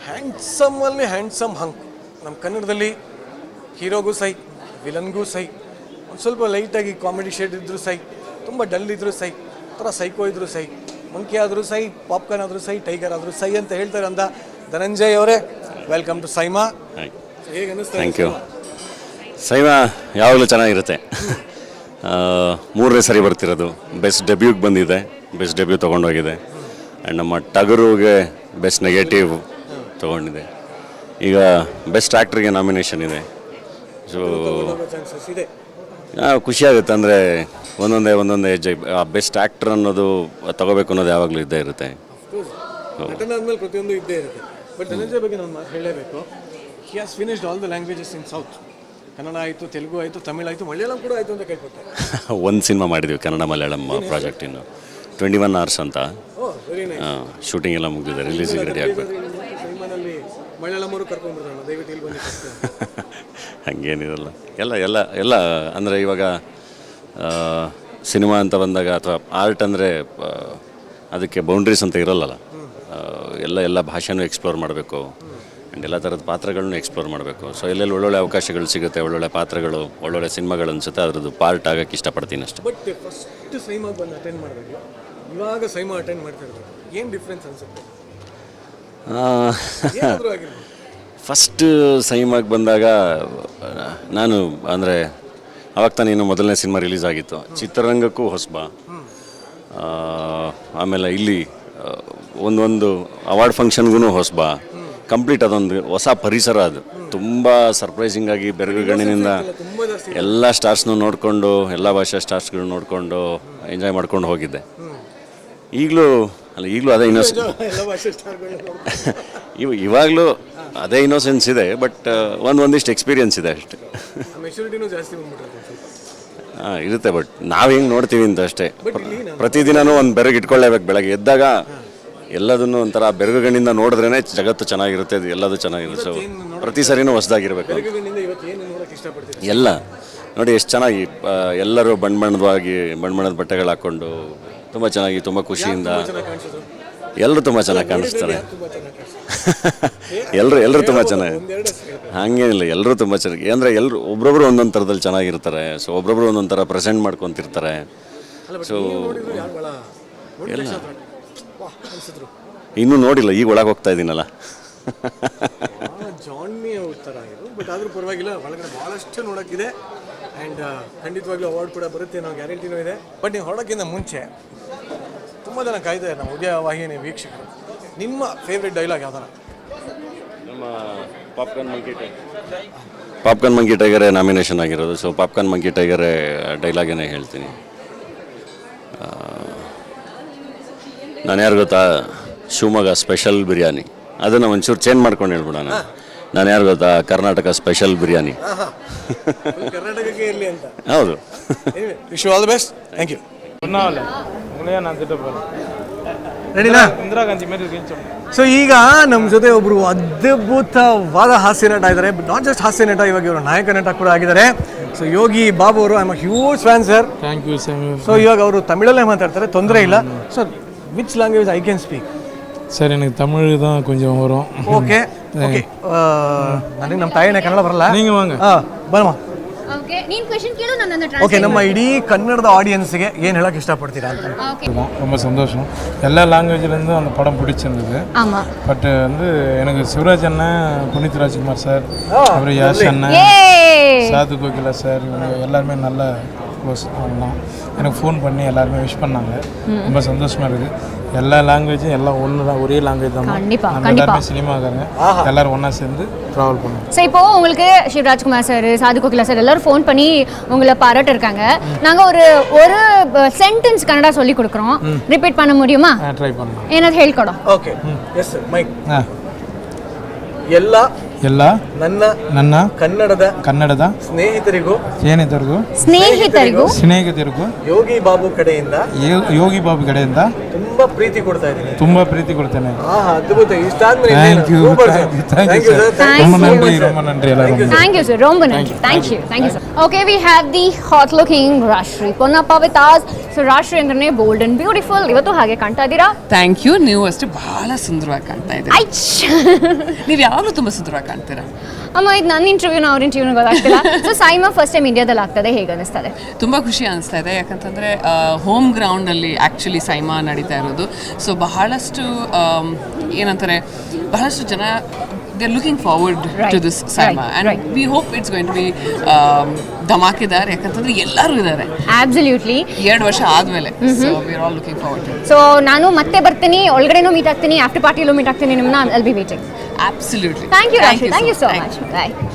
ಹ್ಯಾಂಡ್ಸಮ್ಮಲ್ಲಿ handsome ಹಂಕ್. ನಮ್ಮ ಕನ್ನಡದಲ್ಲಿ ಹೀರೋಗೂ ಸೈ, ವಿಲನ್ಗೂ ಸೈ, ಒಂದು ಸ್ವಲ್ಪ ಲೈಟಾಗಿ ಕಾಮಿಡಿ ಶೇಡ್ ಇದ್ದರೂ ಸೈ, ತುಂಬ ಡಲ್ ಇದ್ದರೂ ಸೈ, ಥರ ಸೈಕೋ ಇದ್ದರೂ ಸೈ, ಮಂಕಿ ಆದರೂ ಸೈ, ಪಾಪ್ಕಾರ್ನ್ ಆದರೂ ಸೈ, ಟೈಗರ್ ಆದರೂ ಸೈ ಅಂತ ಹೇಳ್ತಾರೆ ಅಂತ ಧನಂಜಯ್ ಅವರೇ, ವೆಲ್ಕಮ್ ಟು ಸೈಮಾ. ಹೇಗೆ ಅನ್ನಿಸ್ತಾ? Thank you. ಸೈಮಾ ಯಾವಾಗಲೂ ಚೆನ್ನಾಗಿರುತ್ತೆ. 3ನೇ ಸರಿ ಬರ್ತಿರೋದು. ಬೆಸ್ಟ್ ಡೆಬ್ಯೂಗೆ ಬಂದಿದೆ, ಬೆಸ್ಟ್ ಡೆಬ್ಯೂ ತೊಗೊಂಡೋಗಿದೆ. ಆ್ಯಂಡ್ ನಮ್ಮ ಟಗರುಗೆ ಬೆಸ್ಟ್ ನೆಗೆಟಿವ್ ತೊಗೊಂಡಿದೆ. ಈಗ ಬೆಸ್ಟ್ ಆ್ಯಕ್ಟ್ರಿಗೆ ನಾಮಿನೇಷನ್ ಇದೆ. ಸೊ ಖುಷಿಯಾಗುತ್ತೆ. ಅಂದರೆ ಒಂದೊಂದೇ ಹೆಜ್ಜೆ ಬೆಸ್ಟ್ ಆ್ಯಕ್ಟರ್ ಅನ್ನೋದು ತಗೋಬೇಕು ಅನ್ನೋದು ಯಾವಾಗಲೂ ಇದ್ದೇ ಇರುತ್ತೆ. ನಟನಾದ್ಮೇಲೆ ಪ್ರತಿಯೊಂದು ಇದ್ದೇ ಇರುತ್ತೆ. ಬಟ್ ಧನಂಜಯ್ ಬಗ್ಗೆ ನಾನು ಹೇಳಲೇಬೇಕು. He has finished all the languages in south. Kannada ಆಯಿತು, ತೆಲುಗು ಆಯಿತು, ತಮಿಳ್ ಆಯಿತು, ಮಲಯಾಳಂ ಕೂಡ ಆಯಿತು ಅಂತ ಕೇಳ್ಕೊಟ್ಟೆ. ಒಂದು ಸಿನಿಮಾ ಮಾಡಿದ್ವಿ ಕನ್ನಡ ಮಲಯಾಳಂ ಪ್ರಾಜೆಕ್ಟ್. ಇನ್ನು 21 hours ಅಂತ ಶೂಟಿಂಗ್ ಎಲ್ಲ ಮುಗಿದಿದೆ, ರಿಲೀಸಿಗೆ ರೆಡಿ ಆಗಬೇಕು. ಸಿನಿಮಾನಲ್ಲಿ ಮಲಯಾಳಂ ಅವರು ಕರ್ಕೊಂಡ್ಬಿಡ್ತಾನೆ, ದಯವಿಟ್ಟು ಇಲ್ಲಿ ಬಂದು. ಹಾಗೇನಿರಲ್ಲ. ಎಲ್ಲ ಅಂದರೆ ಇವಾಗ ಸಿನಿಮಾ ಅಂತ ಬಂದಾಗ ಅಥವಾ ಆರ್ಟ್ ಅಂದರೆ ಅದಕ್ಕೆ ಬೌಂಡ್ರೀಸ್ ಅಂತ ಇರಲ್ಲಲ್ಲ. ಎಲ್ಲ ಭಾಷೆನೂ ಎಕ್ಸ್ಪ್ಲೋರ್ ಮಾಡಬೇಕು ಆ್ಯಂಡ್ ಎಲ್ಲ ಥರದ ಪಾತ್ರಗಳನ್ನೂ ಎಕ್ಸ್ಪ್ಲೋರ್ ಮಾಡಬೇಕು. ಸೊ ಎಲ್ಲೆಲ್ಲಿ ಒಳ್ಳೊಳ್ಳೆ ಅವಕಾಶಗಳು ಸಿಗುತ್ತೆ, ಒಳ್ಳೊಳ್ಳೆ ಪಾತ್ರಗಳು, ಒಳ್ಳೊಳ್ಳೆ ಸಿನಿಮಾಗಳು ಅನಿಸುತ್ತೆ, ಅದ್ರದ್ದು ಪಾರ್ಟ್ ಆಗೋಕ್ಕೆ ಇಷ್ಟಪಡ್ತೀನಿ ಅಷ್ಟೇ. ಬಟ್ ಫಸ್ಟ್ ಸೈಮಾಗೆ ಬಂದು ಅಟೆಂಡ್ ಮಾಡಿದಾಗ ಇವಾಗ ಸೈಮಾ ಅಟೆಂಡ್ ಮಾಡ್ತಿರೋದು ಏನು ಡಿಫ್ರೆನ್ಸ್ ಅನಿಸುತ್ತೆ? ಫಸ್ಟ್ ಸೈಮಾಗೆ ಬಂದಾಗ ನಾನು ಅಂದರೆ ಅವಾಗ ತಾನೇನು ಮೊದಲನೇ ಸಿನಿಮಾ ರಿಲೀಸ್ ಆಗಿತ್ತು. ಚಿತ್ರರಂಗಕ್ಕೂ ಹೊಸಬ. ಆಮೇಲೆ ಇಲ್ಲಿ ಒಂದು ಅವಾರ್ಡ್ ಫಂಕ್ಷನ್ಗೂ ಹೊಸಬ. ಕಂಪ್ಲೀಟ್ ಅದೊಂದು ಹೊಸ ಪರಿಸರ. ಅದು ತುಂಬ ಸರ್ಪ್ರೈಸಿಂಗಾಗಿ ಬೆರಗುಗಣ್ಣಿನಿಂದ ಎಲ್ಲ ಸ್ಟಾರ್ಸ್ನೂ ನೋಡಿಕೊಂಡು, ಎಲ್ಲ ಭಾಷೆ ಸ್ಟಾರ್ಸ್ಗಳು ನೋಡಿಕೊಂಡು ಎಂಜಾಯ್ ಮಾಡ್ಕೊಂಡು ಹೋಗಿದ್ದೆ. ಈಗಲೂ ಅದೇ ಇವಾಗಲೂ ಅದೇ ಇನ್ನೋಸೆನ್ಸ್ ಇದೆ. ಬಟ್ ಒಂದಿಷ್ಟು ಎಕ್ಸ್ಪೀರಿಯನ್ಸ್ ಇದೆ ಅಷ್ಟೇ. ಇರುತ್ತೆ. ಬಟ್ ನಾವು ಹೆಂಗೆ ನೋಡ್ತೀವಿ ಅಂತ ಅಷ್ಟೇ. ಪ್ರತಿದಿನವೂ ಒಂದು ಬೆರಗು ಇಟ್ಕೊಳ್ಳೇಬೇಕು. ಬೆಳಗ್ಗೆ ಎದ್ದಾಗ ಎಲ್ಲದನ್ನು ಒಂಥರ ಬೆರಗುಗಣ್ಣಿಂದ ನೋಡಿದ್ರೇ ಜಗತ್ತು ಚೆನ್ನಾಗಿರುತ್ತೆ, ಎಲ್ಲದೂ ಚೆನ್ನಾಗಿರುತ್ತೆ. ಸೊ ಪ್ರತಿ ಸರಿನೂ ಹೊಸದಾಗಿರ್ಬೇಕು. ಎಲ್ಲ ನೋಡಿ ಎಷ್ಟು ಚೆನ್ನಾಗಿ ಎಲ್ಲರೂ ಬಣ್ಣದ ಬಟ್ಟೆಗಳು ಹಾಕ್ಕೊಂಡು ತುಂಬ ಚೆನ್ನಾಗಿ, ತುಂಬ ಖುಷಿಯಿಂದ ಎಲ್ಲರೂ ತುಂಬ ಚೆನ್ನಾಗಿ ಕಾಣಿಸ್ತಾರೆ. ಎಲ್ಲರೂ ತುಂಬ ಚೆನ್ನಾಗಿ, ಹಾಗೇನಿಲ್ಲ, ಎಲ್ಲರೂ ತುಂಬ ಚೆನ್ನಾಗಿ. ಅಂದರೆ ಎಲ್ಲರೂ ಒಬ್ರೊಬ್ರು ಒಂದೊಂದು ಥರದಲ್ಲಿ ಚೆನ್ನಾಗಿರ್ತಾರೆ. ಸೊ ಒಬ್ರೊಬ್ರು ಒಂದೊಂದು ಥರ ಪ್ರೆಸೆಂಟ್ ಮಾಡ್ಕೊತಿರ್ತಾರೆ. ಸೊ ಎಲ್ಲ ಇನ್ನೂ ನೋಡಿಲ್ಲ, ಈಗ ಒಳಗೆ ಹೋಗ್ತಾ ಇದ್ದೀನಲ್ಲ. ಜಾನ್ಮಿ ಥರ ಆಗಿದ್ದು, ಬಟ್ ಆದರೂ ಪರವಾಗಿಲ್ಲ, ಒಳಗಡೆ ಭಾಳಷ್ಟು ನೋಡೋಕ್ಕಿದೆ. ಆ್ಯಂಡ್ ಖಂಡಿತವಾಗ್ಲೂ ಅವಾರ್ಡ್ ಕೂಡ ಬರುತ್ತೆ ಅನ್ನೋ ಗ್ಯಾರಂಟಿನೂ ಇದೆ. ಬಟ್ ನೀವು ಹೊರಡೋಕ್ಕಿಂತ ಮುಂಚೆ ತುಂಬ ಜನ ಕಾಯ್ತಾರೆ ನಮ್ಮ ಉದಯ ವಾಹಿನಿ ವೀಕ್ಷಕರು. ನಿಮ್ಮ ಫೇವ್ರೆಟ್ ಡೈಲಾಗ್ ಯಾವ್ದಾರ? ನಮ್ಮ ಪಾಪ್ಕಾರ್ನ್ ಮಂಕಿ ಟೈಗರೇ ನಾಮಿನೇಷನ್ ಆಗಿರೋದು. ಸೊ ಪಾಪ್ಕಾರ್ನ್ ಮಂಕಿ ಟೈಗರೇ ಡೈಲಾಗೇನೆ ಹೇಳ್ತೀನಿ. ನಾನು ಯಾರು ಗೊತ್ತಾ, ಶಿವಮೊಗ್ಗ ಸ್ಪೆಷಲ್ ಬಿರಿಯಾನಿ. ಅದನ್ನು ಒಂಚೂರು ಚೇಂಜ್ ಮಾಡ್ಕೊಂಡು ಹೇಳ್ಬಿಡೋಣ. ನಾನು ಯಾರು ಗೊತ್ತಾ, ಕರ್ನಾಟಕ ಸ್ಪೆಷಲ್ ಬಿರಿಯಾನಿ. ಕರ್ನಾಟಕಕ್ಕೆ ಇರಲಿ ಅಂತ. ಹೌದು. Wish you all the best. Thank you. So ಈಗ ನಮ್ಮ ಜೊತೆ ಒಬ್ರು ಅದ್ಭುತವಾದ ಹಾಸ್ಯ ನಟ ಇದ್ದಾರೆ. ನಾಟ್ ಜಸ್ಟ್ ಹಾಸ್ಯ ನಟ, ಇವಾಗ ಇವರು ನಾಯಕ ನಟ ಕೂಡ ಆಗಿದ್ದಾರೆ. ಸೊ ಯೋಗಿ ಬಾಬು ಅವರು, I am a huge fan sir. Thank you sir. So ಇವಾಗ ಅವರು ತಮಿಳಲ್ಲೇ ಮಾತಾಡ್ತಾರೆ, ತೊಂದರೆ ಇಲ್ಲ. Sir, which language I can speak? Sir, எனக்கு தமிழ் தான் கொஞ்சம் வரும். Okay okay. ನನಗೆ ನಮ್ಮ ತಾಯಿನೇ ಕನ್ನಡ ಬರಲ್ಲ. நீங்கள் வாங்க. ಬರಮ್ಮ. ಓಕೆ, ನೀನು ಕ್ವೆಶ್ಚನ್ ಕೇಳು, ನಾನು ಟ್ರಾನ್ಸ್ಲೇಟ್. ಓಕೆ, ನಮ್ಮ ಇಡೀ ಕನ್ನಡದ ಆಡಿಯನ್ಸ್ಗೆ ಏನು ಹೇಳಕ್ಕೆ ಇಷ್ಟಪಡ್ತೀರಾ ಅಂತ? ரொம்ப சந்தோஷம். எல்லா லாங்குவேஜ்லேருந்தும் அந்த படம் பிடிச்சிருந்தது. ஆமாம். பட் வந்து எனக்கு சிவராஜ் அண்ணன், புனித் ராஜ்குமார் சார், அப்புறம் யாஷ் அண்ணன், சாது கோகிலா சார், இவங்க எல்லாருமே நல்ல க்ளோஸ். அவங்களாம் எனக்கு ஃபோன் பண்ணி எல்லாருமே விஷ் பண்ணாங்க. ரொம்ப சந்தோஷமாக இருக்குது. எல்லா லாங்குவேஜும் எல்லாம் ஒன்று தான், ஒரே லாங்குவேஜ் தான். கண்டிப்பாக எல்லாருமே சினிமாக்காரங்க, எல்லாரும் ஒன்றா சேர்ந்து ட்ராவல் பண்ணுவோம். ஸோ இப்போ உங்களுக்கு சிவராஜ்குமார் சார், சாது கோகிலா சார் எல்லாரும் ஃபோன் பண்ணி உங்களை பாராட்டு இருக்காங்க. நாங்கள் ஒரு சென்டென்ஸ் கன்னடா சொல்லி கொடுக்குறோம், ரிப்பீட் பண்ண முடியுமா? ட்ரை பண்ணலாம். ಏನಾದ್ರು ಹೇಳ್ಕೊಡೋ. ಓಕೆ. Yes sir, mike. ಎಲ್ಲ ಎಲ್ಲ ನನ್ನ ಕನ್ನಡದ ಸ್ನೇಹಿತರಿಗೂ ಯೋಗಿ ಬಾಬು ಕಡೆಯಿಂದ ತುಂಬಾ ಪ್ರೀತಿ ಕೊಡ್ತೇನೆ. ಅದ್ಭುತ. ಇಷ್ಟಾದ್ಮೇಲೆ Thank you, thank you, sir. ரொம்ப நன்றி எல்லாரும். Thank you, sir. Romba nandri. Thank you, sir. Okay, we have the hot-looking Rashri Ponnappa with us. So Rashri ಅಂದ್ರೆ bold and beautiful. ಇವತ್ತು ಹಾಗೆ ಕಾಣ್ತಾ ಇದ್ದೀರಾ. Thank you. ನೀವು ಅಷ್ಟೇ ಬಹಳ ಸುಂದರವಾಗಿ ಕಾಣ್ತಾ ಇದ್ದೀರಾ. ಐಚ್. ನೀವು ಯಾವಾಗಲೂ ತುಂಬ ಸುಂದರವಾಗಿ ಕಾಣ್ತೀರಾ. ಅಮ್ಮ ಇದು ನನ್ನ ಇಂಟರ್ವ್ಯೂನ ಅವ್ರ ಇಂಟರ್ವ್ಯೂನ ಗೊತ್ತಾಗ್ತಿಲ್ಲ. ಸೊ ಸೈಮಾ ಫಸ್ಟ್ ಟೈಮ್ ಇಂಡಿಯಾದಲ್ಲಿ ಆಗ್ತದೆ, ಹೇಗೆ ಅನಿಸ್ತದೆ? ತುಂಬ ಖುಷಿ ಅನಿಸ್ತಾ ಇದೆ, ಯಾಕಂತಂದರೆ ಹೋಮ್ ಗ್ರೌಂಡಲ್ಲಿ ಆ್ಯಕ್ಚುಲಿ ಸೈಮಾ ನಡೀತಾ ಇರೋದು. ಸೊ ಬಹಳಷ್ಟು ಏನಂತಾರೆ, ಬಹಳಷ್ಟು ಜನ they are looking forward to this SIIMA and we hope it's going to be ಧಮಾಕಿದಾರ್, ಯಾಕಂತಂದರೆ ಎಲ್ಲರೂ ಇದ್ದಾರೆ. ಆಬ್ಸಲ್ಯೂಟ್ಲಿ 2 ವರ್ಷ ಆದಮೇಲೆ. So we are all looking forward to. So ನಾನು ಮತ್ತೆ ಬರ್ತೀನಿ, ಒಳಗಡೆನೂ ಮೀಟ್ ಆಗ್ತೀನಿ, ಆಫ್ಟರ್ ಪಾರ್ಟಿಯಲ್ಲೂ ಮೀಟ್ ಆಗ್ತೀನಿ ನಿಮ್ಮನ್ನ. I'll be waiting. Absolutely. Thank you, Rashri. Thank you so much. Bye.